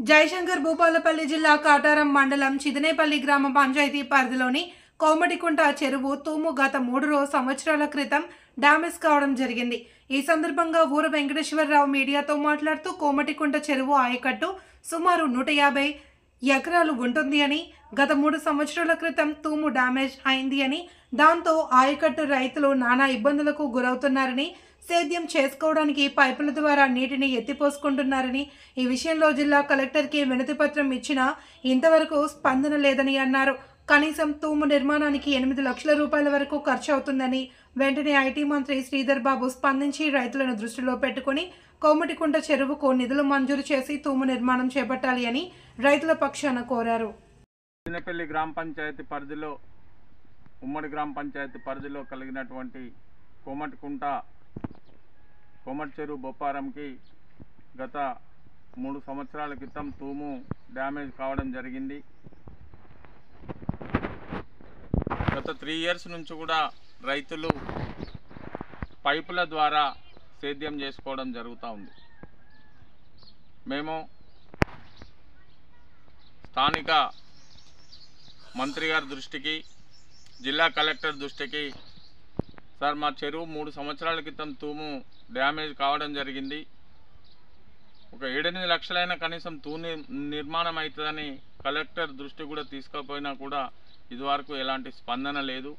జయశంకర్ భూపాలపల్లి జిల్లా కాటారం మండలం చిదినేపల్లి గ్రామ పంచాయతీ పరిధిలోని కోమటికుంట చెరువు తూము గత 3 సంవత్సరాల క్రితం డ్యామేజ్ కావడం జరిగింది. ఈ సందర్భంగా ఊరు వెంకటేశ్వరరావు మీడియాతో మాట్లాడుతూ కోమటికుంట చెరువు ఆయకట్టు సుమారు 150 ఎకరాలు ఉంటుంది అని, గత 3 సంవత్సరాల క్రితం తూము డ్యామేజ్ అయింది అని, దాంతో ఆయకట్టు రైతులు నానా ఇబ్బందులకు గురవుతున్నారని, సేద్యం చేసుకోవడానికి పైపుల ద్వారా నీటిని ఎత్తిపోసుకుంటున్నారని, ఈ విషయంలో జిల్లా కలెక్టర్కి వినతిపత్రం ఇచ్చినా ఇంతవరకు స్పందన లేదని అన్నారు. కనీసం తూము నిర్మాణానికి 8 లక్షల రూపాయల వరకు ఖర్చు అవుతుందని, వెంటనే ఐటీ మంత్రి శ్రీధర్ బాబు స్పందించి రైతులను దృష్టిలో పెట్టుకుని కోమటికుంట చెరువుకు నిధులు మంజూరు చేసి తూము నిర్మాణం చేపట్టాలి అని రైతుల పక్షాన కోరారు. చిన్నపల్లి గ్రామ పంచాయతీ పరిధిలో, ఉమ్మడి గ్రామ పంచాయతీ పరిధిలో కలిగినటువంటి కోమటి చెరువు బొప్పారంకి గత 3 సంవత్సరాల క్రితం తూము డ్యామేజ్ కావడం జరిగింది. గత 3 ఇయర్స్ నుంచి కూడా రైతులు పైపుల ద్వారా సేద్యం చేసుకోవడం జరుగుతూ ఉంది. మేము స్థానిక మంత్రి గారి దృష్టికి, జిల్లా కలెక్టర్ దృష్టికి, సార్ మా చెరువు 3 సంవత్సరాల క్రితం తూము డ్యామేజ్ కావడం జరిగింది, ఒక 7-8 లక్షలైన కనీసం తూము నిర్మాణం అవుతుందని కలెక్టర్ దృష్టి కూడా తీసుకుపోయినా కూడా ఇదివరకు ఎలాంటి స్పందన లేదు.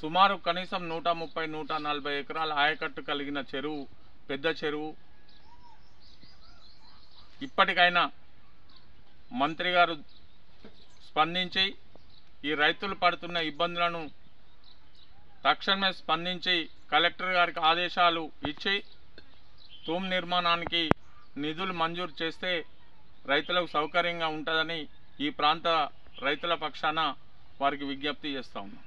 సుమారు కనీసం 130-140 ఎకరాల ఆయకట్టు కలిగిన చెరువు, పెద్ద చెరువు. ఇప్పటికైనా మంత్రి గారు స్పందించి ఈ రైతులు పడుతున్న ఇబ్బందులను తక్షణమే స్పందించి కలెక్టర్ గారికి ఆదేశాలు ఇచ్చి తూము నిర్మాణానికి నిధులు మంజూరు చేస్తే రైతులకు సౌకర్యంగా ఉంటుందని ఈ ప్రాంత రైతుల పక్షాన వారికి విజ్ఞప్తి చేస్తా ఉన్నాం.